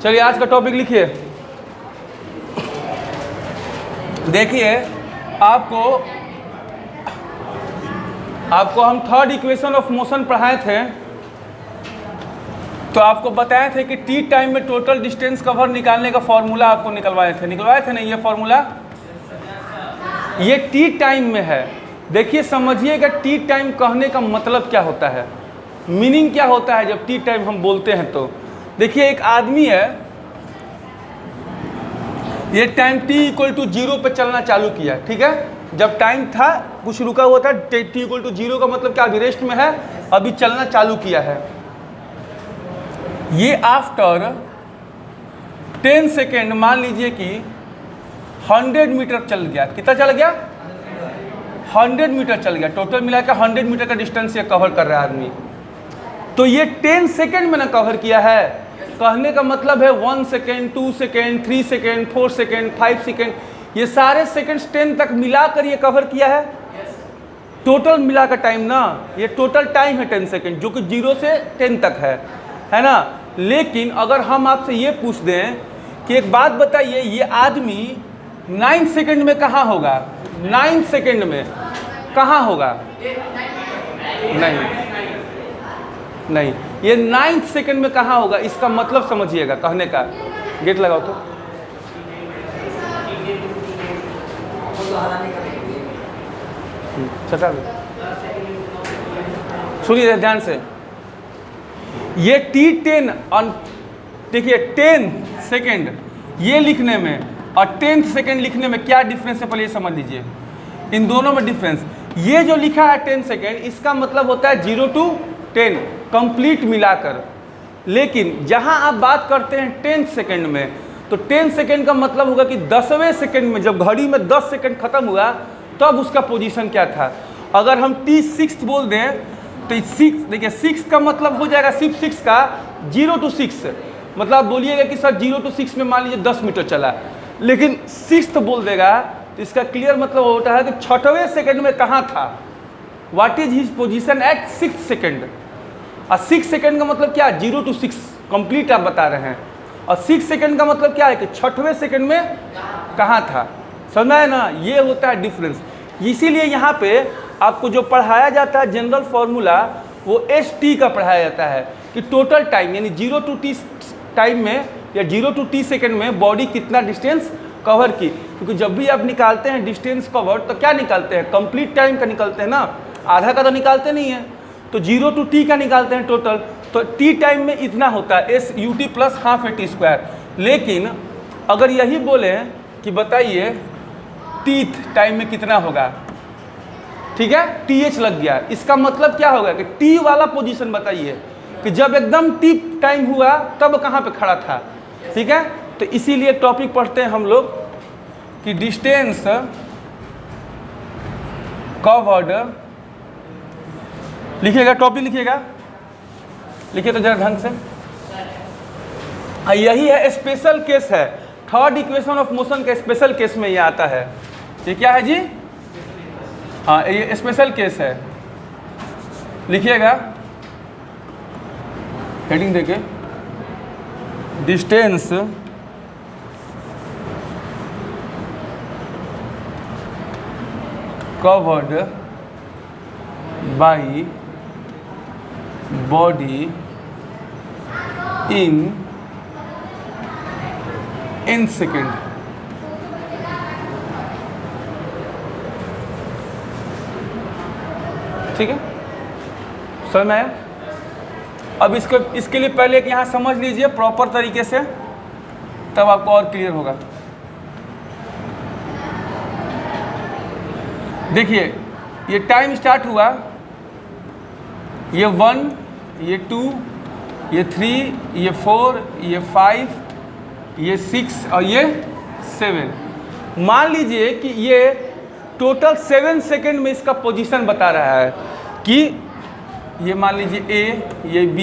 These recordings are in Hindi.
चलिए आज का टॉपिक लिखिए। देखिए आपको हम थर्ड इक्वेशन ऑफ मोशन पढ़ाए थे, तो आपको बताए थे कि टी टाइम में टोटल डिस्टेंस कवर निकालने का फॉर्मूला आपको निकलवाए थे ना ये फॉर्मूला, ये टी टाइम में है। देखिए समझिएगा टी टाइम कहने का मतलब क्या होता है, मीनिंग क्या होता है जब टी टाइम हम बोलते हैं। तो देखिए एक आदमी है, ये टाइम t इक्वल टू 0 पे चलना चालू किया, ठीक है। जब टाइम था कुछ रुका हुआ था, t इक्वल टू 0 का मतलब क्या, अभी रेस्ट में है, अभी चलना चालू किया है। ये आफ्टर 10 सेकेंड मान लीजिए कि 100 मीटर चल गया। कितना चल गया? 100 मीटर चल गया। टोटल मिला के 100 मीटर का डिस्टेंस ये कवर कर रहा है आदमी। तो ये 10 सेकेंड में ना कवर किया है, कहने का मतलब है 1 second, 2 second, 3 second, 4 second, 5 second, ये सारे सेकेंड्स 10 तक मिलाकर ये कवर किया है। टोटल मिलाकर टाइम ना, ये टोटल टाइम है 10 सेकेंड, जो कि 0 से 10 तक है ना। लेकिन अगर हम आपसे ये पूछ दें कि एक बात बताइए, ये आदमी 9 सेकेंड में कहाँ होगा? 9 सेकेंड में कहाँ होगा? नहीं, ये 9 सेकेंड में कहाँ होगा, इसका मतलब समझिएगा कहने का। गेट लगाओ तो। सुनिए ध्यान से, ये T10 और देखिए 10 सेकेंड ये लिखने में और 10 सेकेंड लिखने में क्या डिफरेंस है, पहले ये समझ लीजिए। इन दोनों में डिफरेंस, ये जो लिखा है 10 सेकेंड, इसका मतलब होता है 0 to 10 कंप्लीट मिलाकर। लेकिन जहां आप बात करते हैं 10 सेकेंड में, तो 10 सेकेंड का मतलब होगा कि 10वें सेकेंड में, जब घड़ी में 10 सेकेंड खत्म हुआ तब उसका पोजीशन क्या था। अगर हम T6 बोल दें तो 6, देखिए 6 का मतलब हो जाएगा सिर्फ 6 का 0 to 6, मतलब आप बोलिएगा कि सर 0 to 6 में मान लीजिए 10 मीटर चला, लेकिन 6th बोल देगा तो इसका क्लियर मतलब होता है कि 6वें सेकेंड में कहाँ था, what is his position at 6 second. और 6 सेकेंड का मतलब क्या है? 0 to 6 कंप्लीट आप बता रहे हैं। और 6 सेकेंड का मतलब क्या है कि 6वें सेकेंड में कहाँ था। समझ है ना, ये होता है डिफरेंस। इसीलिए यहाँ पे आपको जो पढ़ाया जाता है जनरल फॉर्मूला, वो ST का पढ़ाया जाता है कि टोटल टाइम यानी 0 to T टाइम में या 0 to T सेकेंड में बॉडी कितना डिस्टेंस कवर की। क्योंकि जब भी आप निकालते हैं डिस्टेंस कवर, तो क्या निकालते हैं? कंप्लीट टाइम का निकालते हैं ना, आधा का तो निकालते नहीं है। तो 0 to T का निकालते हैं टोटल, तो T टाइम में इतना होता है SUT प्लस हाफ AT²। लेकिन अगर यही बोले कि बताइए टीथ टाइम में कितना होगा, ठीक है, TH लग गया, इसका मतलब क्या होगा कि T वाला पोजीशन बताइए कि जब एकदम T टाइम हुआ तब कहाँ पे खड़ा था, ठीक है। तो इसीलिए टॉपिक पढ़ते हैं हम लोग कि डिस्टेंस कवर्ड, लिखिएगा टॉपिक लिखिएगा, लिखिए तो जरा ढंग से। यही है स्पेशल केस है, थर्ड इक्वेशन ऑफ मोशन के स्पेशल केस में ये आता है। ये क्या है जी? हाँ ये स्पेशल केस है, लिखिएगा हेडिंग देके, distance covered by body in second. ठीक है, समझ में आया? अब इसके लिए पहले एक यहाँ समझ लीजिए प्रॉपर तरीके से, तब आपको और क्लियर होगा। देखिए ये टाइम स्टार्ट हुआ, ये 1, ये 2, ये 3, ये 4, ये 5, ये 6 और ये 7। मान लीजिए कि ये टोटल 7 सेकेंड में इसका पोजीशन बता रहा है कि ये मान लीजिए A, ये B,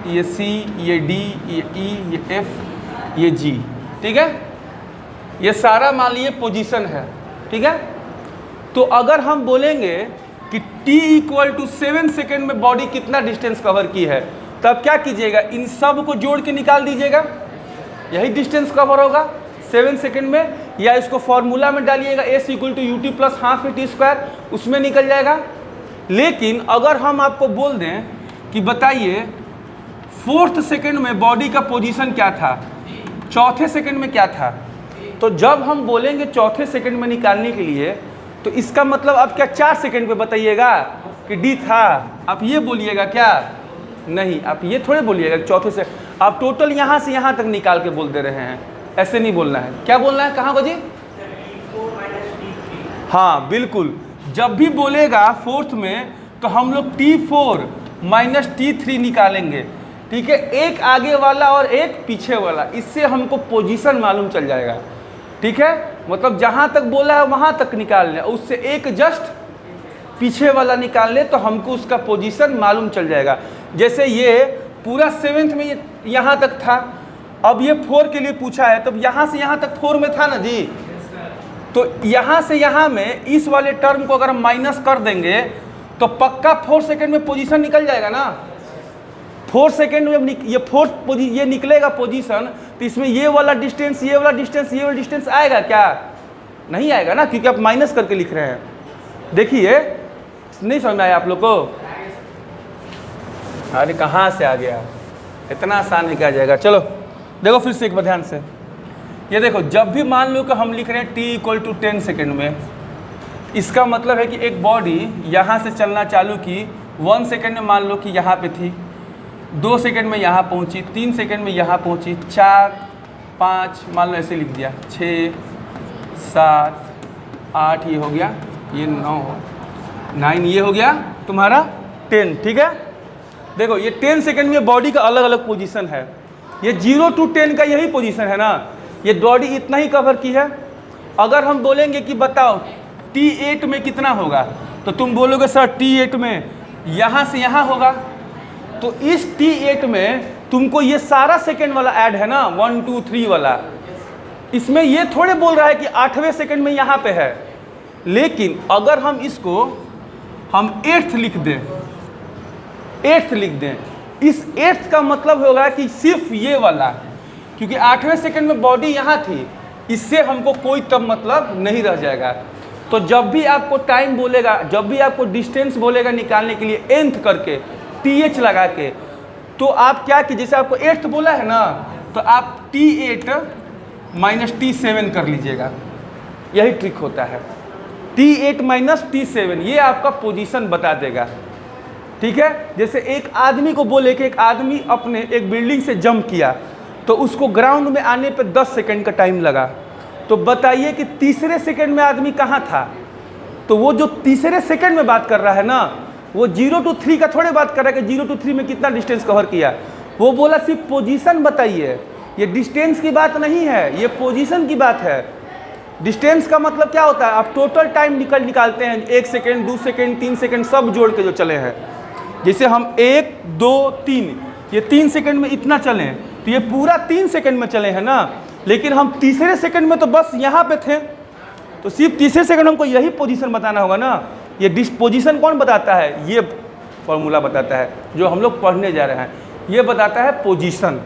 ये C, ये D, ये E, ये F, ये G, ठीक है। ये सारा मान लीजिए पोजीशन है, ठीक है। तो अगर हम बोलेंगे कि T इक्वल टू 7 सेकेंड में बॉडी कितना डिस्टेंस कवर की है, तब क्या कीजिएगा, इन सब को जोड़ के निकाल दीजिएगा। यही डिस्टेंस कवर होगा 7 सेकंड में, या इसको फॉर्मूला में डालिएगा s equal to ut plus half t square, उसमें निकल जाएगा। लेकिन अगर हम आपको बोल दें कि बताइए 4th सेकंड में बॉडी का पोजीशन क्या था, 4थे सेकंड में क्या था, तो जब हम बोलेंगे 4थे सेकंड में निकालने के लिए, तो इसका मतलब आप क्या 4 सेकंड पे बताइएगा कि डी था, आप ये बोलिएगा क्या? नहीं, आप ये थोड़े बोलिएगा 4थे से, आप टोटल यहाँ से यहाँ तक निकाल के बोल दे रहे हैं, ऐसे नहीं बोलना है। क्या बोलना है, कहाँ को जी? हाँ बिल्कुल, जब भी बोलेगा 4th में तो हम लोग T4 माइनस T3 निकालेंगे, ठीक है, एक आगे वाला और एक पीछे वाला, इससे हमको पोजीशन मालूम चल जाएगा, ठीक है। मतलब जहाँ तक बोला है वहाँ तक निकाल लें, उससे एक जस्ट पीछे वाला निकाल ले तो हमको उसका पोजीशन मालूम चल जाएगा। जैसे ये पूरा 7th में ये यहाँ तक था, अब ये 4 के लिए पूछा है, तो यहाँ से यहाँ तक 4 में था ना जी, तो यहाँ से यहाँ में इस वाले टर्म को अगर हम माइनस कर देंगे तो पक्का 4 सेकंड में पोजीशन निकल जाएगा ना। 4 सेकंड में ये निकलेगा पोजीशन, तो इसमें ये वाला डिस्टेंस, ये वाला डिस्टेंस, ये वाला डिस्टेंस आएगा क्या? नहीं आएगा ना, क्योंकि आप माइनस करके लिख रहे हैं। देखिए, नहीं समझ में आया आप लोग को? अरे कहाँ से आ गया, इतना आसान नहीं किया जाएगा। चलो देखो फिर से एक बार ध्यान से, ये देखो, जब भी मान लो कि हम लिख रहे हैं t इक्वल टू 10 सेकेंड में, इसका मतलब है कि एक बॉडी यहाँ से चलना चालू की, 1 सेकेंड में मान लो कि यहाँ पे थी, 2 सेकेंड में यहाँ पहुँची, 3 सेकेंड में यहाँ पहुँची, 4, 5, मान लो ऐसे लिख दिया, 6, 7, 8, ये हो गया, ये 9 ये हो गया तुम्हारा 10, ठीक है। देखो ये 10 सेकेंड में बॉडी का अलग अलग पोजीशन है, ये 0 to 10 का यही पोजीशन है ना, ये बॉडी इतना ही कवर की है। अगर हम बोलेंगे कि बताओ T8 में कितना होगा, तो तुम बोलोगे सर T8 में यहाँ से यहाँ होगा, तो इस T8 में तुमको ये सारा सेकेंड वाला ऐड है ना, 1 2 3 वाला, इसमें ये थोड़े बोल रहा है कि 8वें सेकेंड में यहाँ पे है। लेकिन अगर हम इसको हम 8th लिख दें, 8th लिख दें, इस 8th का मतलब होगा कि सिर्फ ये वाला, क्योंकि 8वें सेकंड में बॉडी यहाँ थी, इससे हमको कोई तब मतलब नहीं रह जाएगा। तो जब भी आपको टाइम बोलेगा, जब भी आपको डिस्टेंस बोलेगा निकालने के लिए nth करके th लगा के, तो आप क्या कि जैसे आपको 8th बोला है ना, तो आप T8 माइनस T7 कर लीजिएगा, यही ट्रिक होता है। T8 माइनस T7 ये आपका पोजीशन बता देगा, ठीक है। जैसे एक आदमी को बोले कि एक आदमी अपने एक बिल्डिंग से जंप किया, तो उसको ग्राउंड में आने पे 10 सेकंड का टाइम लगा, तो बताइए कि तीसरे सेकंड में आदमी कहाँ था। तो वो जो तीसरे सेकंड में बात कर रहा है ना, वो 0 to 3 का थोड़े बात कर रहा है कि 0 to 3 में कितना डिस्टेंस कवर किया, वो बोला सिर्फ पोजीशन बताइए, ये डिस्टेंस की बात नहीं है, ये पोजीशन की बात है। डिस्टेंस का मतलब क्या होता है, आप टोटल टाइम निकालते हैं, 1 सेकेंड 2 सेकेंड 3 सेकेंड सब जोड़ के जो चले हैं। जैसे हम 1 2 3, ये 3 सेकेंड में इतना चले, तो ये पूरा 3 सेकेंड में चले हैं ना, लेकिन हम तीसरे सेकंड में तो बस यहाँ पे थे, तो सिर्फ तीसरे सेकंड हमको यही पोजीशन बताना होगा ना। ये पोजीशन कौन बताता है, ये फॉर्मूला बताता है जो हम लोग पढ़ने जा रहे हैं, ये बताता है पोजीशन,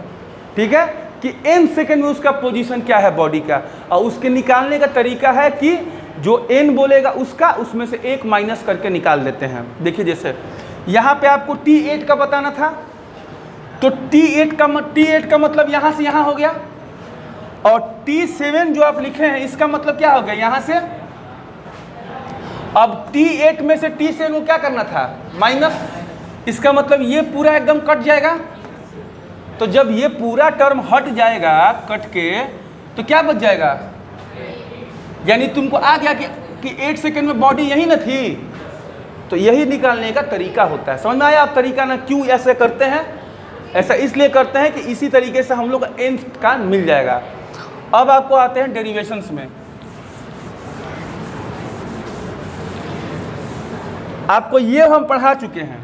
ठीक है, कि n सेकंड में उसका पोजीशन क्या है बॉडी का, और उसके निकालने का तरीका है कि जो n बोलेगा उसका, उसमें से 1 माइनस करके निकाल देते हैं। देखिए जैसे यहाँ पे आपको T8 का बताना था, तो T8 का मतलब यहाँ से यहाँ हो गया, और T7 जो आप लिखे हैं इसका मतलब क्या हो गया यहाँ से। अब T8 में से T7 को क्या करना था, माइनस, इसका मतलब ये पूरा एकदम कट जाएगा। तो जब ये पूरा टर्म हट जाएगा कट के, तो क्या बच जाएगा, यानी तुमको आ गया कि 8 सेकंड में बॉडी यही ना थी। तो यही निकालने का तरीका होता है, समझ में आया आप तरीका ना, क्यों ऐसे करते हैं। ऐसा इसलिए करते हैं कि इसी तरीके से हम लोग nth का मिल जाएगा। अब आपको आते हैं डेरिवेशंस में। आपको ये हम पढ़ा चुके हैं,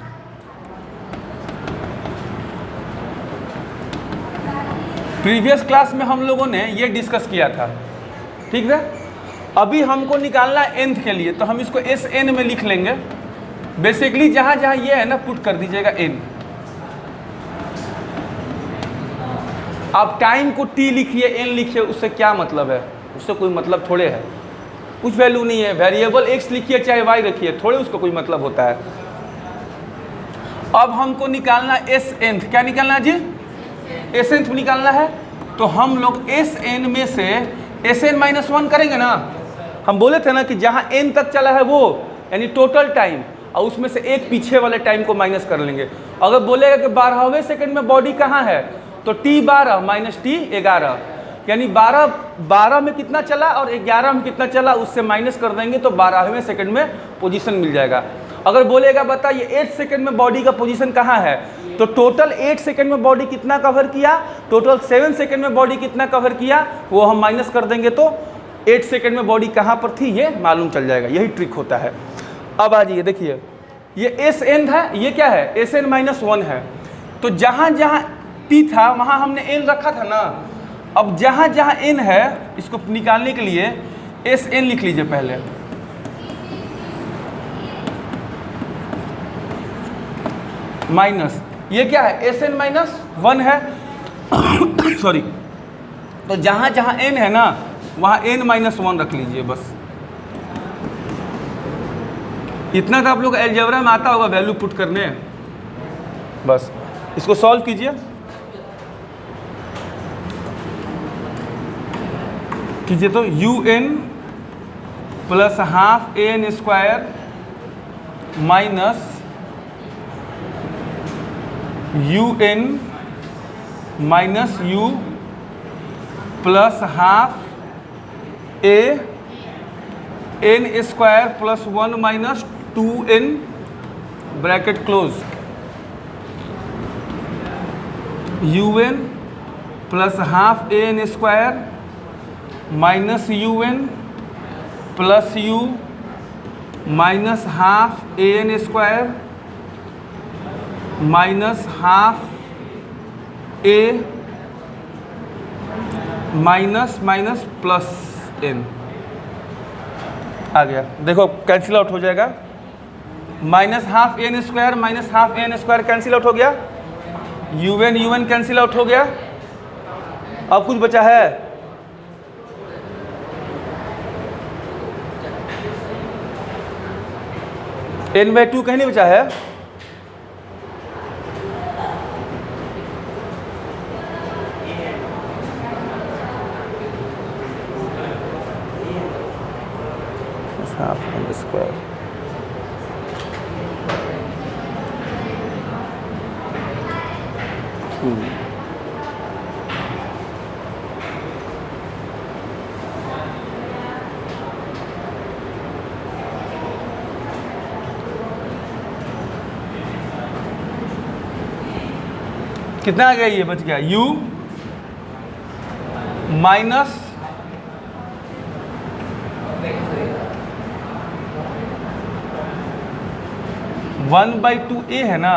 प्रीवियस क्लास में हम लोगों ने ये डिस्कस किया था, ठीक है। अभी हमको निकालना है nth के लिए, तो हम इसको Sn में लिख लेंगे। बेसिकली जहाँ जहाँ ये है ना, पुट कर दीजिएगा n। आप टाइम को t लिखिए n लिखिए, उससे क्या मतलब है? उससे कोई मतलब थोड़े है, कुछ वैल्यू नहीं है। वेरिएबल x लिखिए चाहे y रखिए, थोड़े उसका कोई मतलब होता है। अब हमको निकालना एस एन, क्या निकालना है जी? एस एन निकालना है। तो हम लोग एस एन में से एस एन माइनस वन करेंगे ना। हम बोले थे ना कि जहाँ एन तक चला है वो यानी टोटल टाइम, और उसमें से एक पीछे वाले टाइम को माइनस कर लेंगे। अगर बोलेगा कि 12वें सेकंड में बॉडी कहाँ है, तो टी 12 माइनस टी 11, यानी 12 में कितना चला और 11 में कितना चला उससे माइनस कर देंगे तो 12वें सेकंड में पोजीशन मिल जाएगा। अगर बोलेगा बताइए 8 सेकंड में बॉडी का पोजीशन कहाँ है, तो टोटल 8 सेकंड में बॉडी कितना कवर किया, टोटल 7 सेकंड में बॉडी कितना कवर किया, वो हम माइनस कर देंगे तो 8 सेकंड में बॉडी कहाँ पर थी ये मालूम चल जाएगा। यही ट्रिक होता है। अब आ जाइए, देखिए ये एस एन है, ये क्या है, एस एन माइनस वन है। तो जहाँ जहाँ टी था वहाँ हमने एन रखा था ना। अब जहाँ जहाँ एन है इसको निकालने के लिए एस एन लिख लीजिए पहले, माइनस ये क्या है, एस एन माइनस वन है सॉरी। तो जहाँ जहाँ एन है ना वहाँ एन माइनस वन रख लीजिए बस। इतना तो आप लोग अलजेब्रा में आता होगा वैल्यू पुट करने, बस इसको सॉल्व कीजिए। तो u n plus half a n square minus u n minus u plus half a n square plus 1 minus 2n bracket close, u n plus half a n square minus u n plus u minus half a n square minus half a minus minus plus n आ गया। देखो कैंसिल आउट हो जाएगा, minus half n square minus half n square cancel out हो गया, यू एन कैंसिल आउट हो गया। अब कुछ बचा है, एन बाई टू कहीं नहीं बचा है। हाफ एन स्क्वायर कितना आ गया, ये बच गया u minus one by two a है ना,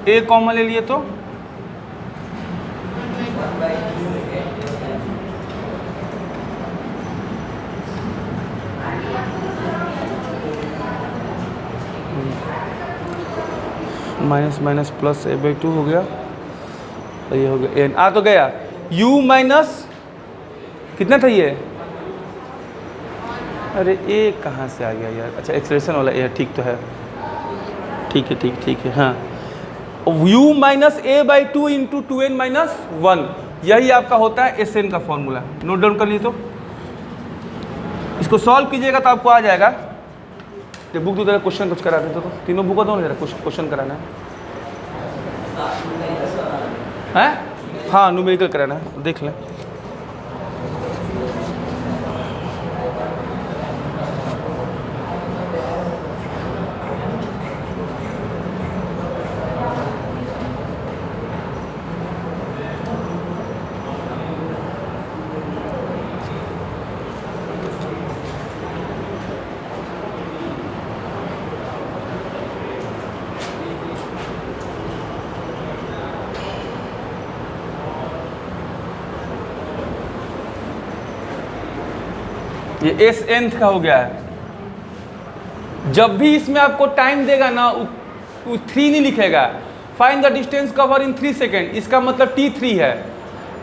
ए कॉमन ले लिए तो minus minus plus a by two हो गया, और ये हो गया एन आ तो गया। u माइनस कितना था ये, अरे ए कहाँ से आ गया यार, अच्छा एक्सप्रेशन वाला ए, ठीक तो है, ठीक है ठीक है हाँ। u minus a by two into two n minus one, यही आपका होता है एस एन का फॉर्मूला। नोट डाउन कर लीजिए, तो इसको सॉल्व कीजिएगा तो आपको आ जाएगा। तो बुक दो जरा, क्वेश्चन कुछ करा देते तो, तीनों बुक दो जरा, क्वेश्चन कराना है, हाँ न्यूमेरिकल कराना है, देख लें। ये एस एन का हो गया है। जब भी इसमें आपको टाइम देगा ना, 3 नहीं लिखेगा, find the distance cover in 3 second, इसका मतलब t3 है।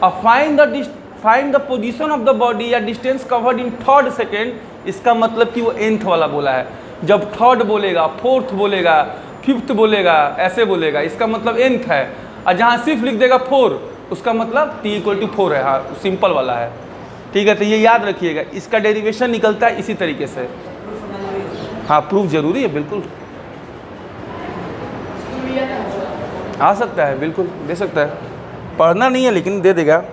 अब find the position of the body या distance covered in third second, इसका मतलब कि वो nth वाला बोला है। जब थर्ड बोलेगा, फोर्थ बोलेगा, फिफ्थ बोलेगा, ऐसे बोलेगा, इसका मतलब nth है। और जहाँ सिर्फ लिख देगा 4, उसका मतलब t = 4 है। हाँ, सिंपल वाला है। ठीक है, तो ये याद रखिएगा, इसका डेरिवेशन निकलता है इसी तरीके से। हाँ, प्रूफ जरूरी है, बिल्कुल आ सकता है, बिल्कुल दे सकता है। पढ़ना नहीं है लेकिन दे देगा।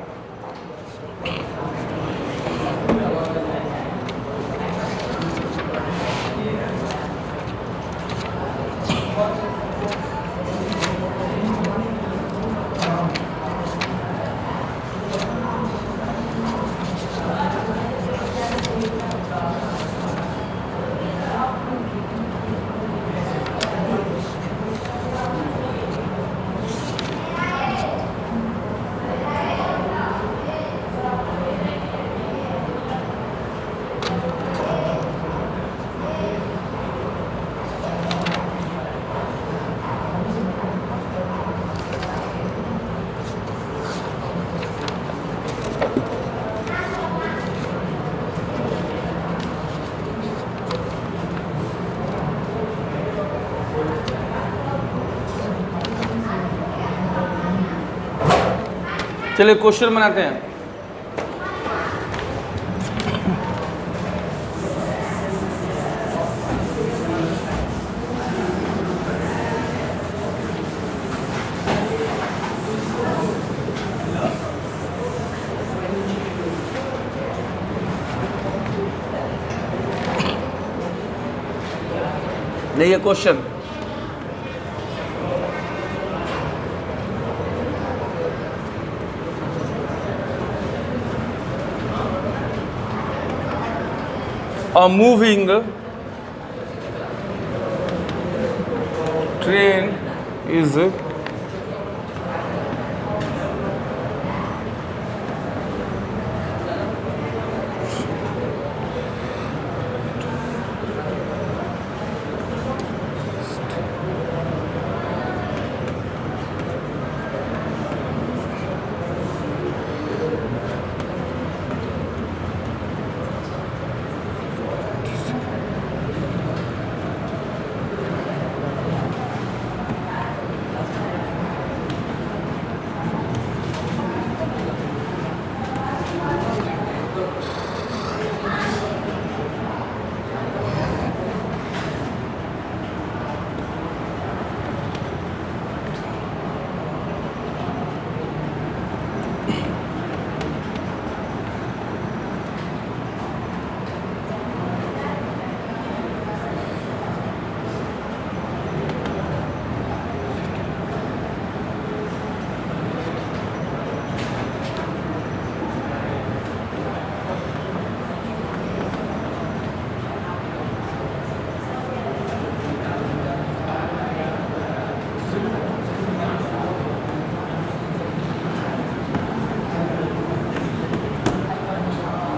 चलिए क्वेश्चन बनाते हैं। देखिए question, a moving train is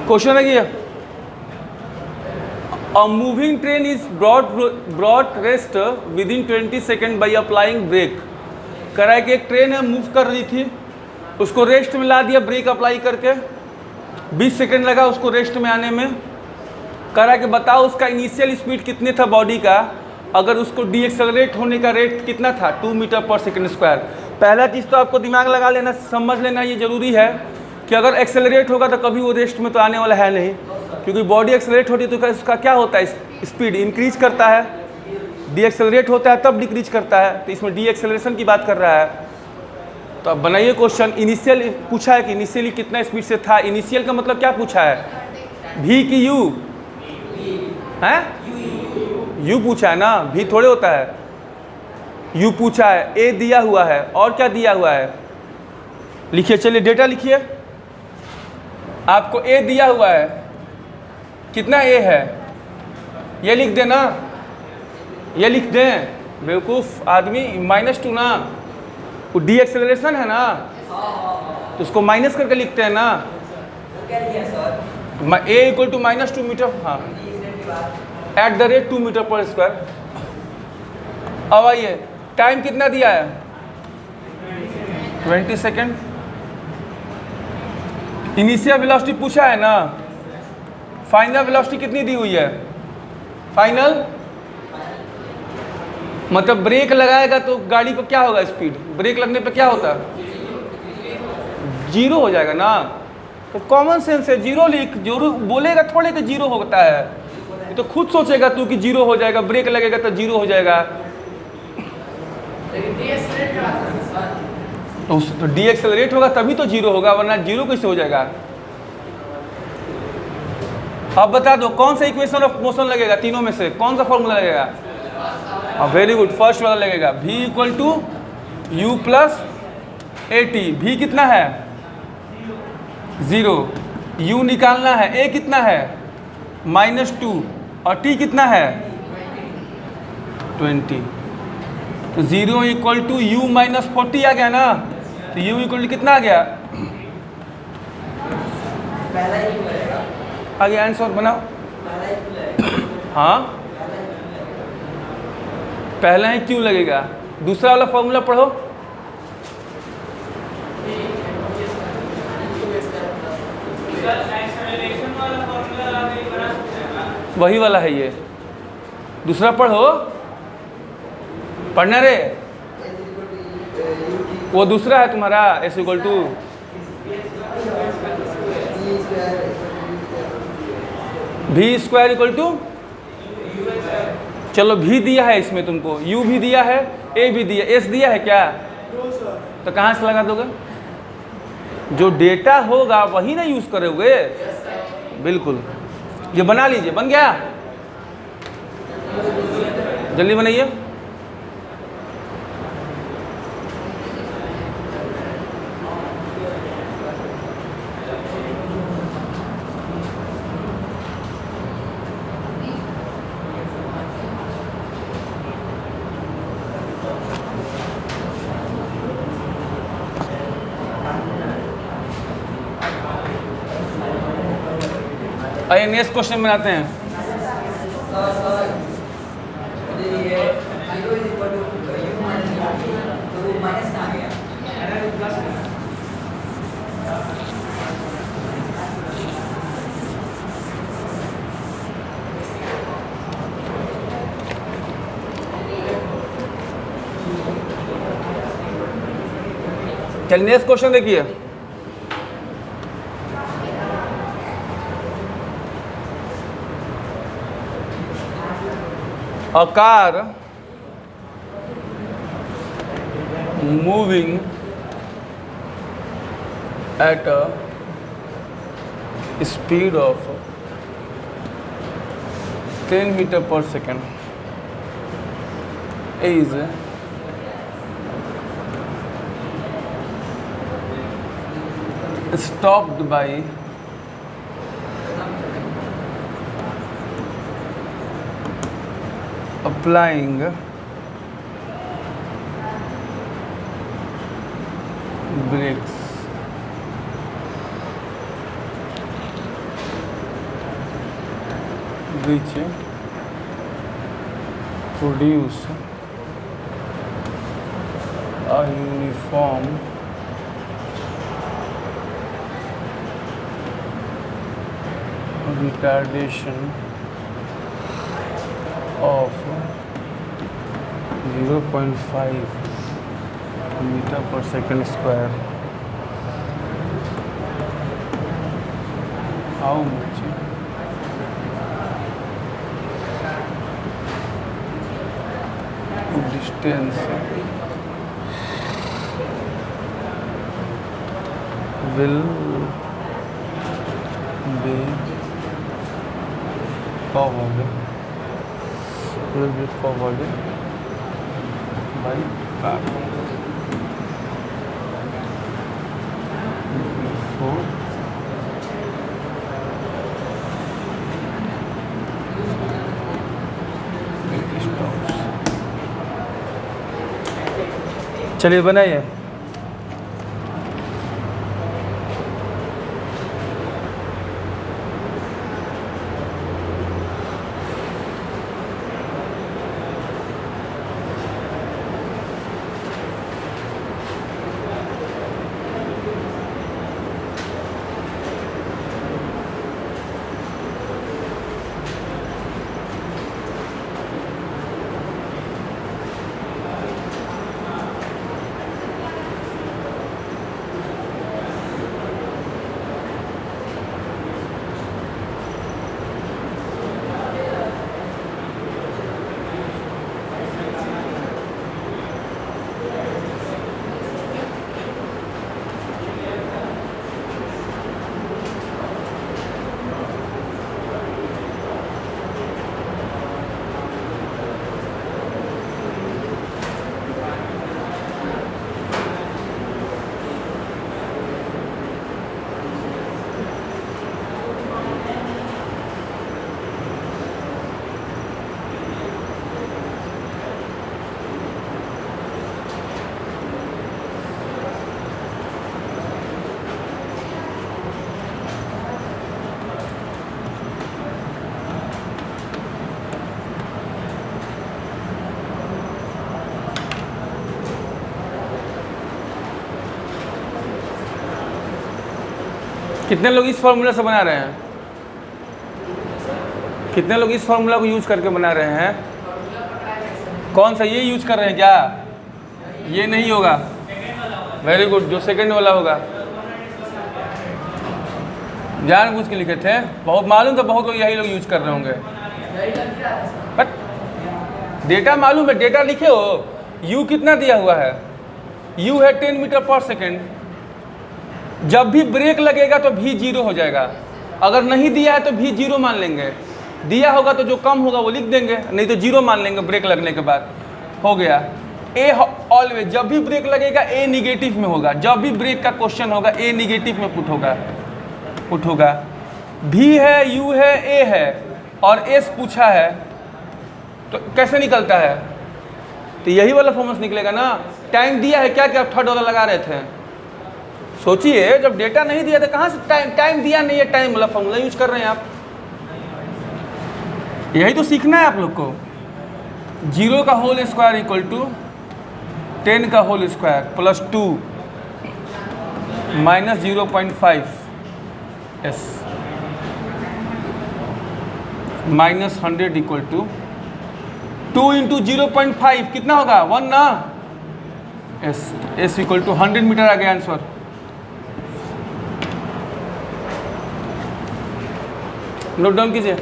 question है कि a moving train is brought rest within 20 second by applying brake। कह रहा है कि एक ट्रेन है, मूव कर रही थी, उसको रेस्ट में ला दिया ब्रेक अप्लाई करके, 20 सेकेंड लगा उसको रेस्ट में आने में। कह रहा है कि बताओ उसका इनिशियल स्पीड कितने था बॉडी का, अगर उसको डीएक्सेलरेट होने का रेट कितना था, 2 मीटर पर सेकेंड स्क्वायर। पहला चीज़ तो आपको दिमाग लगा लेना, समझ लेना ये जरूरी है कि अगर एक्सेलरेट होगा तो कभी वो रेस्ट में तो आने वाला है नहीं, क्योंकि बॉडी एक्सेलरेट होती है तो उसका क्या होता है, स्पीड इंक्रीज करता है, डीएक्सेलरेट होता है तब डिक्रीज करता है, तो इसमें डीएक्सेलरेशन की बात कर रहा है। तो अब बनाइए क्वेश्चन। इनिशियल पूछा है कि इनिशियली कितना स्पीड से था, इनिशियल का मतलब क्या पूछा है, भी कि यू है, यू पूछा है ना, भी थोड़े होता है, यू पूछा है, ए दिया हुआ है, और क्या दिया हुआ है लिखिए। चलिए डेटा लिखिए, आपको ए दिया हुआ है, कितना ए है ये लिख देना, ये लिख दें बेवकूफ़ आदमी, -2 ना, वो डी एक्सेलरेशन है ना, तो उसको माइनस करके लिखते हैं ना, ए = -2 मीटर, हाँ, @ 2 मीटर पर स्क्वायर। अब आइए, टाइम कितना दिया है, 20 सेकेंड। इनिशियल वेलोसिटी पूछा है ना, फाइनल वेलोसिटी कितनी दी हुई है? फाइनल मतलब ब्रेक लगाएगा तो गाड़ी को क्या होगा, स्पीड ब्रेक लगने पे क्या होता है? जीरो हो जाएगा ना। तो कॉमन सेंस है, जीरो लिख, जरूर बोलेगा थोड़े कि जीरो होता है, ये तो खुद सोचेगा तू कि जीरो हो जाएगा, ब्रेक लगेगा तो जीरो हो जाएगा। तो डी एक्सेलरेट होगा तभी तो जीरो होगा, वरना जीरो कैसे हो जाएगा? अब बता दो कौन सा इक्वेशन ऑफ मोशन लगेगा, तीनों में से कौन सा फॉर्मूला लगेगा? वेरी गुड, फर्स्ट वाला लगेगा, v equal to u plus a t. भी कितना है? 0। u निकालना है, a कितना है? -2 और t कितना है? 20। तो 0 इक्वल टू यू माइनस 40 आ गया ना, तो u इक्वल टू कितना आ गया? आगे आंसर बनाओ। हाँ पहला ही क्यों लगेगा? दूसरा वाला फॉर्मूला पढ़ो। वही वाला है ये, दूसरा पढ़ो, पढ़ना रे, वो दूसरा है तुम्हारा एस इक्वल टू भी स्क्वायर इक्वल टू, चलो भी दिया है इसमें तुमको, u भी दिया है, a भी दिया, s दिया है क्या? तो कहाँ से लगा दोगे? जो डेटा होगा वही ना यूज करोगे। बिल्कुल, ये बना लीजिए, बन गया, जल्दी बनाइए। आइए नेक्स्ट क्वेश्चन बनाते हैं। चलिए नेक्स्ट क्वेश्चन देखिए। A car moving at a speed of 10 meter per second is stopped by applying brakes which produce a uniform retardation of 0.5 meter per second square. How much distance will be covered by car before it stops। चलिए बनाइए। कितने लोग इस फॉर्मूला से बना रहे हैं? कितने लोग इस फॉर्मूला को यूज करके बना रहे हैं? कौन सा? ये यूज कर रहे हैं क्या? ये नहीं होगा। वेरी गुड, जो सेकंड वाला होगा जानबूझ के लिखे थे, बहुत मालूम था बहुत लोग यही लोग यूज कर रहे होंगे। बट डेटा मालूम है, डेटा लिखे हो। यू कितना दिया हुआ है? यू है 10 मीटर पर सेकेंड। जब भी ब्रेक लगेगा तो भी 0 हो जाएगा। अगर नहीं दिया है तो भी 0 मान लेंगे, दिया होगा तो जो कम होगा वो लिख देंगे, नहीं तो 0 मान लेंगे ब्रेक लगने के बाद। हो गया। ए ऑलवेज, जब भी ब्रेक लगेगा ए निगेटिव में होगा। जब भी ब्रेक का क्वेश्चन होगा ए निगेटिव में पुट होगा। भी है, यू है, ए है और एस पूछा है तो कैसे निकलता है? तो यही वाला फॉर्मूला निकलेगा ना। टाइम दिया है, क्या क्या थर्ड वाला लगा रहे थे? सोचिए, जब डेटा नहीं दिया था कहाँ से टाइम दिया नहीं है, टाइम वाला फॉर्मूला यूज कर रहे हैं आप। यही तो सीखना है आप लोग को। 0 का होल स्क्वायर इक्वल टू 10 का whole square plus 2 minus 0.5 s minus 100 equal to 2 into 0.5 कितना होगा? 1 ना। एस इक्वल टू 100 मीटर आ गया आंसर। नोट डाउन कीजिए।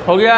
हो गया?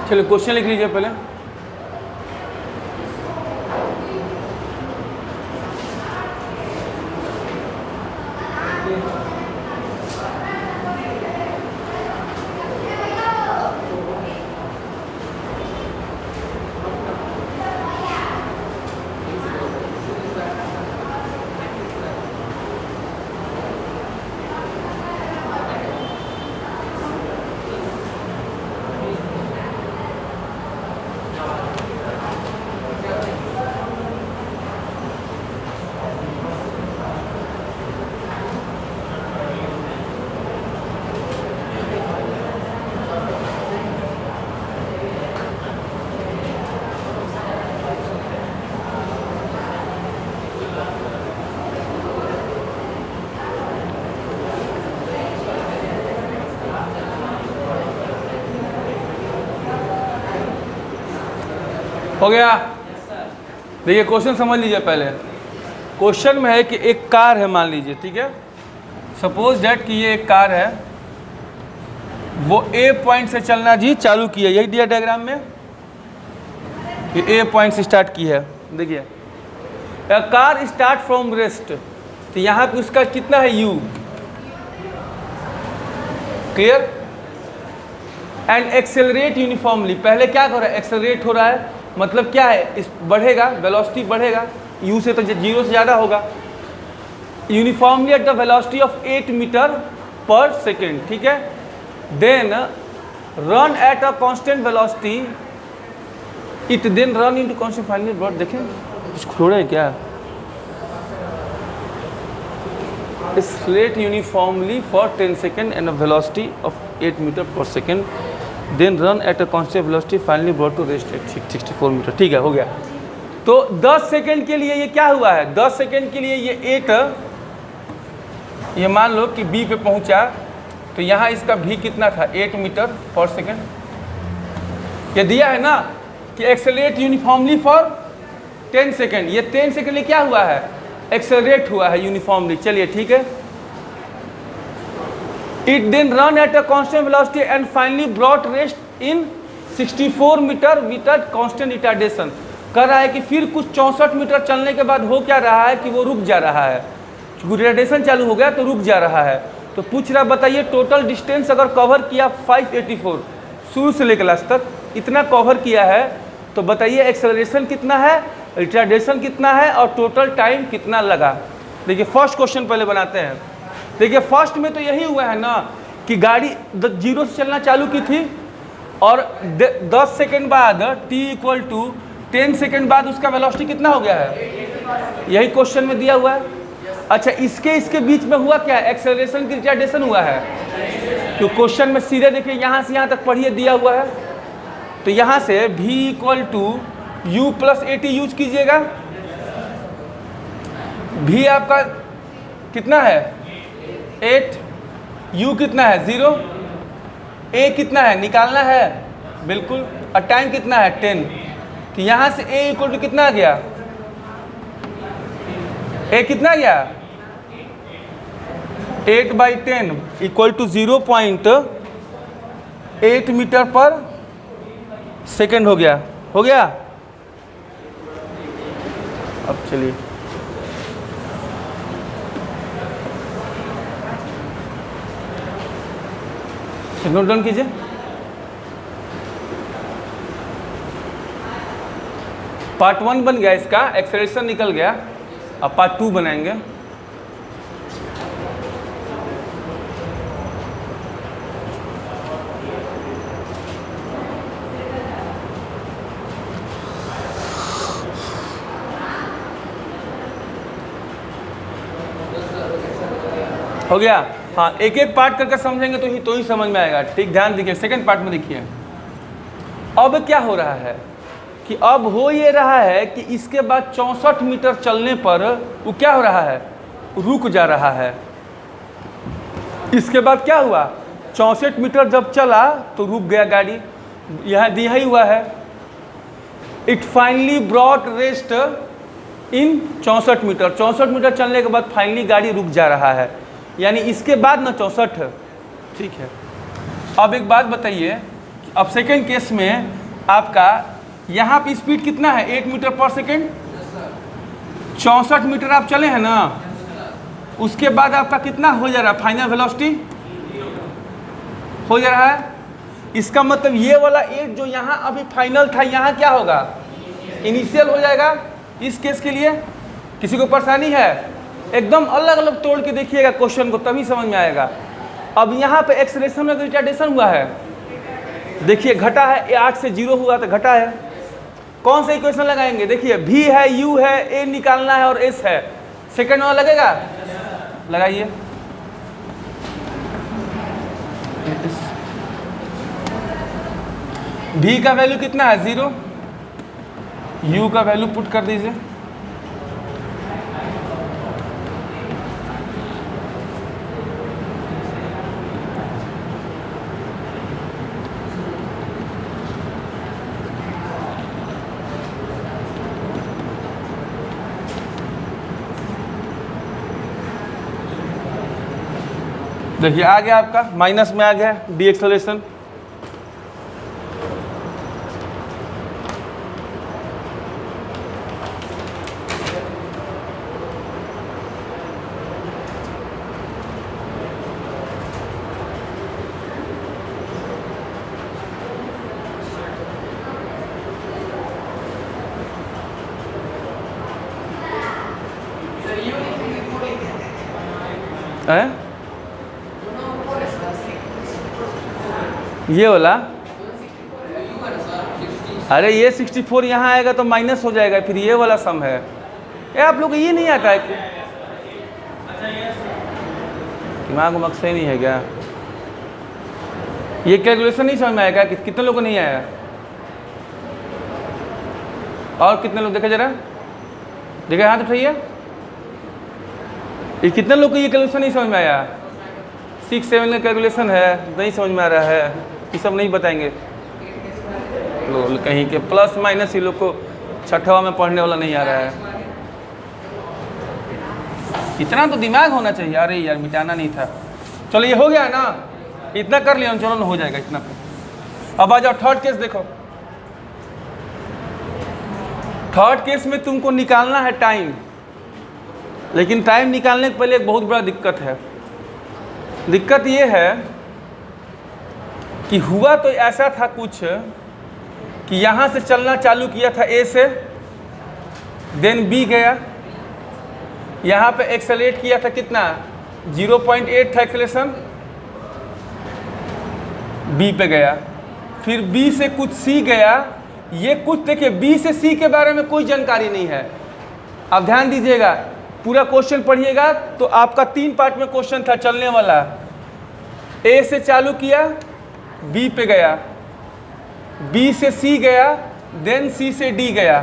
चलिए क्वेश्चन लिख लीजिए पहले। हो गया। देखिए क्वेश्चन समझ लीजिए पहले। क्वेश्चन में है कि एक कार है, मान लीजिए, ठीक है। सपोज दैट कि ये एक कार है, वो ए पॉइंट से चलना जी चालू किया, यही दिया डायग्राम में कि ए पॉइंट से स्टार्ट की है। देखिए कार स्टार्ट फ्रॉम रेस्ट, तो यहाँ पे उसका कितना है you, clear. And accelerate uniformly, पहले क्या हो रहा है, एक्सेलरेट हो रहा है, मतलब क्या है, इस बढ़ेगा, वेलोसिटी बढ़ेगा, u से तो 0 से ज़्यादा होगा। Uniformly at the velocity of 8 metre per second, ठीक है। Then run at a constant velocity, it then run into constant finally brought. देखें कुछ छोड़ा है क्या, accelerate uniformly for 10 second and a velocity of 8 metre per second, then run at a constant velocity finally brought to rest at 64 metre, ठीक है, हो गया। तो 10 सेकेंड के लिए ये क्या हुआ है, 10 सेकेंड के लिए ये 8, ये मान लो कि बी पे पहुंचा, तो यहाँ इसका भी कितना था, 8 मीटर पर सेकेंड। ये दिया है ना कि एक्सेलरेट यूनिफॉर्मली फॉर 10 सेकेंड, ये 10 सेकेंड लिए क्या हुआ है, एक्सेलरेट हुआ है यूनिफॉर्मली। चलिए ठीक है। It then run at a constant velocity and finally brought rest in 64 metre with constant retardation. कर रहा है कि फिर कुछ 64 मीटर चलने के बाद हो क्या रहा है कि वो रुक जा रहा है, क्योंकि रिटार्डेशन चालू हो गया तो रुक जा रहा है। तो पूछ रहा, बताइए टोटल डिस्टेंस अगर कवर किया 584, शुरू से लेकर लास्ट तक इतना कवर किया है, तो बताइए एक्सेलरेशन कितना है, रिटार्डेशन कितना है और टोटल टाइम कितना लगा। देखिए फर्स्ट क्वेश्चन पहले बनाते हैं। देखिए फर्स्ट में तो यही हुआ है ना कि गाड़ी 0 से चलना चालू की थी और 10 सेकेंड बाद t इक्वल टू 10 सेकेंड बाद उसका वेलोसिटी कितना हो गया है, यही क्वेश्चन में दिया हुआ है। अच्छा इसके बीच में हुआ क्या, एक्सेलरेशन की रिटार्डेशन हुआ है, तो क्वेश्चन में सीधे देखिए यहाँ से यहाँ तक पढ़िए दिया हुआ है। तो यहाँ से v equal to u plus AT use कीजिएगा। v आपका कितना है 8, u कितना है 0, a कितना है निकालना है बिल्कुल, और टाइम कितना है 10। तो यहाँ से a इक्वल टू कितना आ गया, a कितना गया 8/10 equal to 0.8 metre per second हो गया, हो गया। अब चलिए नोट डाउन कीजिए। पार्ट 1 बन गया इसका, एक्सेलरेशन निकल गया। अब पार्ट 2 बनाएंगे। हो गया, हाँ एक एक पार्ट करके समझेंगे तो ही समझ में आएगा। ठीक, ध्यान दीजिए। सेकंड पार्ट में देखिए अब क्या हो रहा है कि अब हो ये रहा है कि इसके बाद 64 मीटर चलने पर वो क्या हो रहा है, रुक जा रहा है। इसके बाद क्या हुआ, 64 मीटर जब चला तो रुक गया गाड़ी, यहाँ दिया ही हुआ है। It finally brought rest in 64 metre. 64 metre चलने के बाद फाइनली गाड़ी रुक जा रहा है, यानी इसके बाद ना 64। ठीक है, अब एक बात बताइए, अब सेकेंड केस में आपका यहाँ पे स्पीड कितना है 8 मीटर पर सेकेंड, 64 मीटर आप चले हैं ना, उसके बाद आपका कितना हो जा रहा है फाइनल वेलोसिटी हो जा रहा है। इसका मतलब ये वाला 8 जो यहाँ अभी फाइनल था यहाँ क्या होगा इनिशियल हो जाएगा। इस केस के लिए किसी को परेशानी है, एकदम अलग अलग तोड़ के देखिएगा क्वेश्चन को तभी समझ में आएगा। अब यहाँ पे एक्सेलरेशन में रिटार्डेशन हुआ है, देखिए घटा है, 8 से 0 हुआ तो घटा है। कौन सा इक्वेशन लगाएंगे, देखिए v है, u है, a निकालना है और s है, सेकंड वाला लगेगा, लगाइए। v का वैल्यू कितना है 0, u का वैल्यू पुट कर दीजिए। देखिए आ गया आपका माइनस में आ गया डी एक्सेलरेशन। ये वाला, अरे ये 64 यहाँ आएगा तो माइनस हो जाएगा, फिर ये वाला सम है। ये आप लोग को ये नहीं आता है, दिमाग में मकसद नहीं है क्या, ये कैलकुलेशन नहीं समझ में आएगा। कितने लोगों को नहीं आया, और कितने लोग देखे जरा, देखे हाथ उठाइए। ये कितने लोग को ये कैलकुलेशन नहीं समझ में आया, 6-7 का कैलकुलेशन है, नहीं समझ में आ रहा है, ये सब नहीं बताएंगे लोग कहीं के। प्लस माइनस ये लोग को छठवा में पढ़ने वाला नहीं आ रहा है। इतना तो दिमाग होना चाहिए। अरे यार मिटाना नहीं था, चलो ये हो गया है ना, इतना कर लिया, चलो ना हो जाएगा इतना पे। अब आ जाओ थर्ड केस देखो। थर्ड केस में तुमको निकालना है टाइम, लेकिन टाइम निकालने के पहले एक बहुत बड़ा दिक्कत है। दिक्कत ये है कि हुआ तो ऐसा था कुछ कि यहाँ से चलना चालू किया था ए से, देन बी गया, यहाँ पे एक्सेलरेट किया था कितना 0.8 था एक्सेलरेशन, बी पे गया, फिर बी से कुछ सी गया। ये कुछ देखिए बी से सी के बारे में कोई जानकारी नहीं है। अब ध्यान दीजिएगा, पूरा क्वेश्चन पढ़िएगा तो आपका 3 पार्ट में क्वेश्चन था चलने वाला। ए से चालू किया, बी पे गया, बी से सी गया, देन सी से डी गया।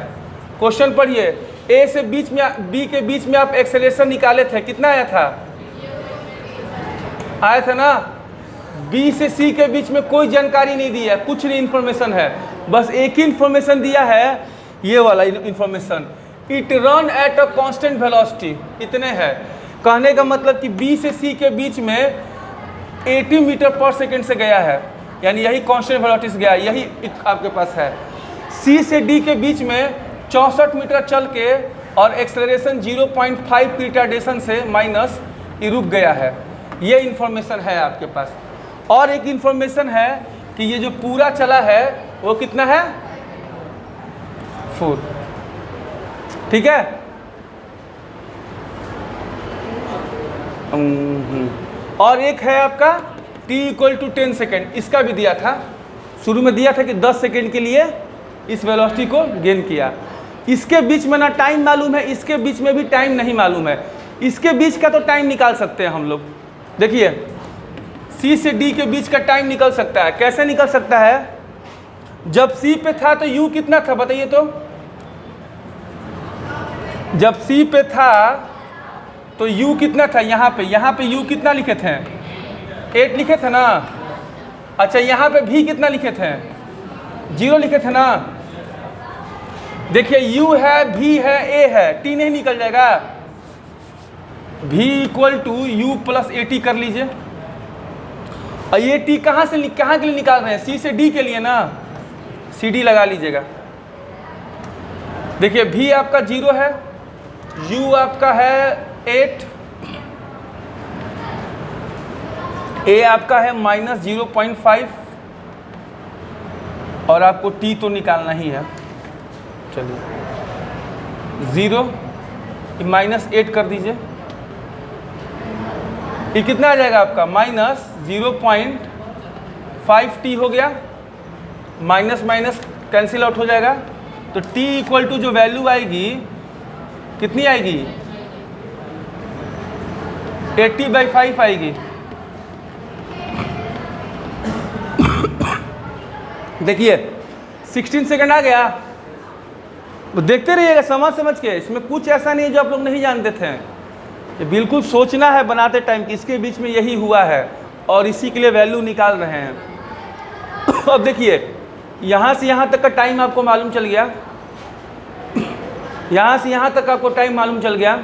क्वेश्चन पढ़िए, ए से बीच में बी के बीच में आप एक्सेलरेशन निकाले थे, कितना आया था, आया था ना। बी से सी के बीच में कोई जानकारी नहीं दी है, कुछ नहीं इन्फॉर्मेशन है, बस एक ही इन्फॉर्मेशन दिया है, ये वाला information, it run at a constant velocity, इतने है। कहने का मतलब कि बी से सी के बीच में 80 मीटर पर सेकेंड से गया है, यानी यही कांस्टेंट वेलोसिटी से गया, यही आपके पास है। सी से डी के बीच में 64 मीटर चल के और एक्सेलरेशन 0.5 की रिटार्डेशन से माइनस ये रुक गया है। ये इन्फॉर्मेशन है आपके पास। और एक इन्फॉर्मेशन है कि ये जो पूरा चला है वो कितना है 4, ठीक है। और एक है आपका t = 10 सेकेंड, इसका भी दिया था, शुरू में दिया था कि 10 सेकेंड के लिए इस वेलोसिटी को गेन किया। इसके बीच में ना टाइम मालूम है, इसके बीच में भी टाइम नहीं मालूम है। इसके बीच का तो टाइम निकाल सकते हैं हम लोग। देखिए C से D के बीच का टाइम निकल सकता है। कैसे निकल सकता है, जब C पे था तो U कितना था बताइए तो, जब C पे था तो U कितना था, यहाँ पे U कितना लिखे थे 8 लिखे थे ना। अच्छा यहाँ पे V कितना लिखे थे 0 लिखे थे ना। देखिए U है, V है, A है, T नहीं निकल जाएगा, V = U + AT कर लीजिए। और ये T कहाँ के लिए निकाल रहे हैं, C से D के लिए ना, CD लगा लीजिएगा। देखिए V आपका 0 है, U आपका है 8, A आपका है -0.5 और आपको T तो निकालना ही है। चलिए 0 -8 कर दीजिए, ये कितना आ जाएगा आपका -0.5T हो गया, माइनस माइनस कैंसिल आउट हो जाएगा। तो T इक्वल टू जो वैल्यू आएगी कितनी आएगी, 80/5 आएगी। देखिए 16 सेकंड आ गया, तो देखते रहिएगा समझ के, इसमें कुछ ऐसा नहीं है जो आप लोग नहीं जानते थे। ये बिल्कुल सोचना है बनाते टाइम कि इसके बीच में यही हुआ है और इसी के लिए वैल्यू निकाल रहे हैं। अब देखिए यहाँ से यहाँ तक का टाइम आपको मालूम चल गया, यहाँ से यहाँ तक आपको टाइम मालूम चल गया,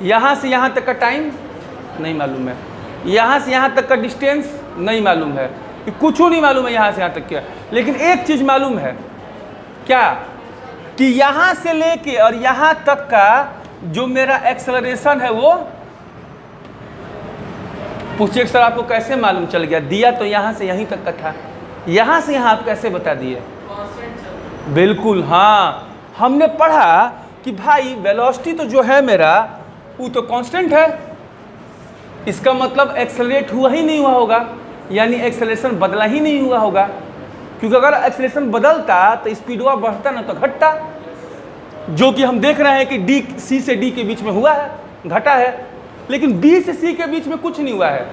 यहाँ से यहाँ तक का टाइम नहीं मालूम है, यहाँ से यहाँ तक का डिस्टेंस नहीं मालूम है, कुछ नहीं मालूम है यहाँ से यहाँ तक क्या। लेकिन एक चीज़ मालूम है, क्या कि यहाँ से लेके और यहाँ तक का जो मेरा एक्सेलरेशन है वो, पूछिए सर आपको कैसे मालूम चल गया, दिया तो यहाँ से यहीं तक का था, यहाँ से यहाँ आप कैसे बता दिए। बिल्कुल हाँ, हमने पढ़ा कि भाई वेलोसिटी तो जो है मेरा वो तो कांस्टेंट है, इसका मतलब एक्सेलरेट हुआ ही नहीं हुआ होगा, यानी एक्सेलरेशन बदला ही नहीं हुआ होगा, क्योंकि अगर एक्सेलरेशन बदलता तो स्पीडवा बढ़ता ना तो घटता, जो कि हम देख रहे हैं कि C से D के बीच में हुआ है, घटा है। लेकिन B से C के बीच में कुछ नहीं हुआ है,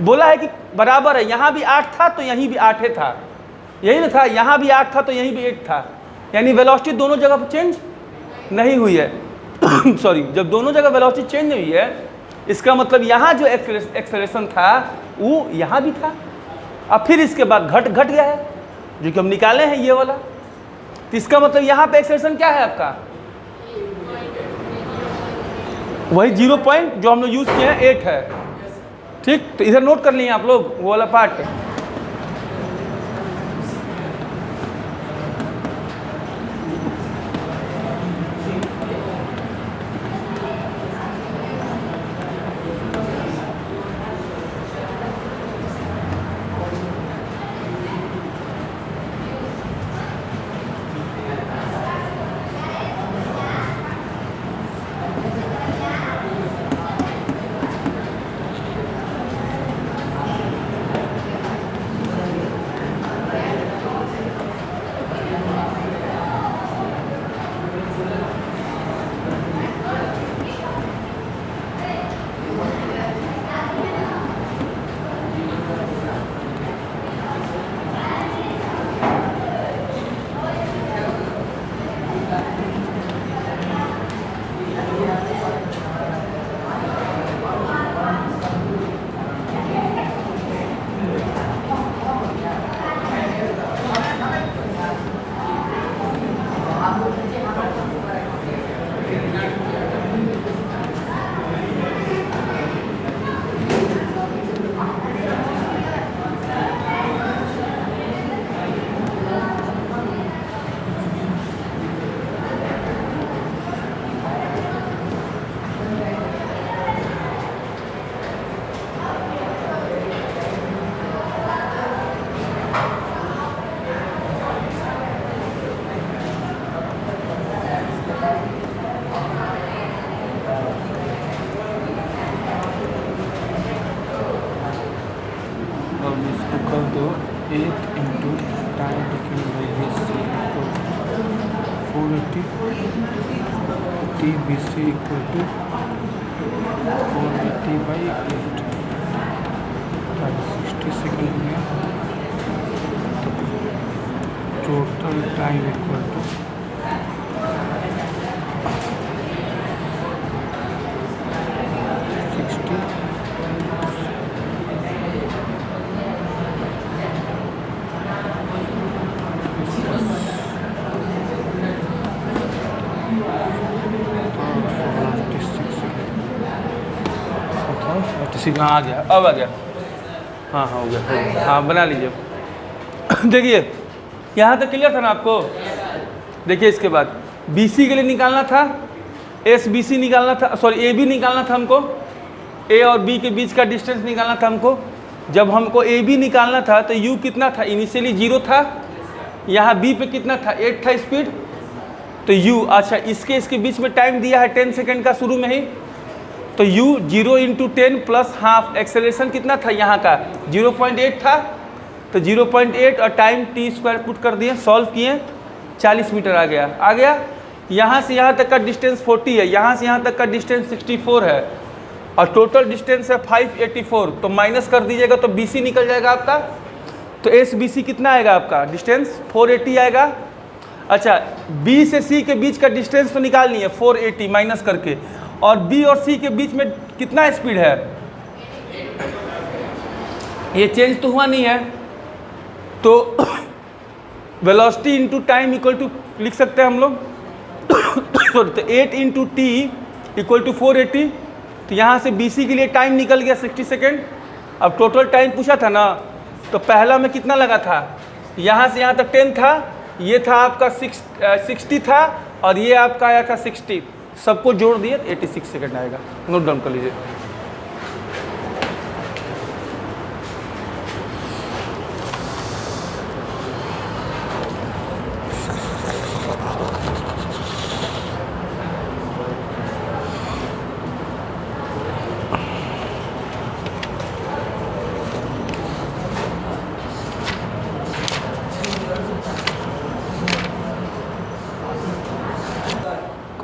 बोला है कि बराबर है, यहाँ भी 8 था तो यहीं भी 8 था, यही ना था, यहाँ भी 8 था तो यहीं भी 8 था, यानी वेलोसिटी दोनों जगह पर चेंज नहीं हुई है। सॉरी, जब दोनों जगह वेलोसिटी चेंज हुई है, इसका मतलब यहाँ जो एक्सेलरेशन था वो यहाँ भी था, अब फिर इसके बाद घट गया है, जो कि हम निकाले हैं ये वाला। तो इसका मतलब यहाँ पे एक्सेलरेशन क्या है आपका, वही 0 पॉइंट जो हम लोग यूज़ किए हैं 8 है। ठीक, तो इधर नोट कर लिए आप लोग वो वाला part. TBC equal to 480/8, 60 second हो गया। टोटल टाइम इक्वल टू 60 हाँ आ गया, अब आ गया, हाँ हाँ हो गया, हाँ बना लीजिए। देखिए यहाँ तक क्लियर था ना आपको? देखिए इसके बाद BC के लिए निकालना था, SBC निकालना था, सॉरी AB निकालना था हमको, A और B के बीच का डिस्टेंस निकालना था हमको। जब हमको AB निकालना था तो U कितना था? इनिशियली 0 था, यहाँ B पे कितना था? 8 था स्पीड, तो U, अच्छा इसके बीच में टाइम दिया है 10 सेकेंड का शुरू में ही, तो U 0 × 10 प्लस हाफ, एक्सेलरेशन कितना था यहाँ का? 0.8 था, तो 0.8 और टाइम t² पुट कर दिए, सॉल्व किए, 40 मीटर आ गया। यहाँ से यहाँ तक का डिस्टेंस 40 है, यहाँ से यहाँ तक का डिस्टेंस 64 है, और टोटल डिस्टेंस है 584, तो माइनस कर दीजिएगा तो BC निकल जाएगा आपका। तो SBC कितना आएगा आपका डिस्टेंस? 480 आएगा। अच्छा, B से C के बीच का डिस्टेंस तो निकालनी है 480 माइनस करके, और B और C के बीच में कितना स्पीड है? ये चेंज तो हुआ नहीं है, तो velocity into time equal to लिख सकते हैं हम लोग तो 8 × t इक्वल टू 480। तो यहाँ से BC के लिए टाइम निकल गया 60 सेकेंड। अब टोटल टाइम पूछा था ना, तो पहला में कितना लगा था? यहाँ से यहाँ तक 10 था, ये था आपका 60 था, और ये आपका आया था 60, सबको जोड़ दिए 86 सेकेंड आएगा। नोट डाउन कर लीजिए।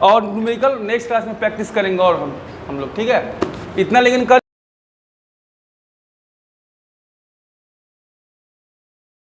और न्यूमेरिकल नेक्स्ट क्लास में प्रैक्टिस करेंगे और हम लोग, ठीक है? इतना लेकिन कर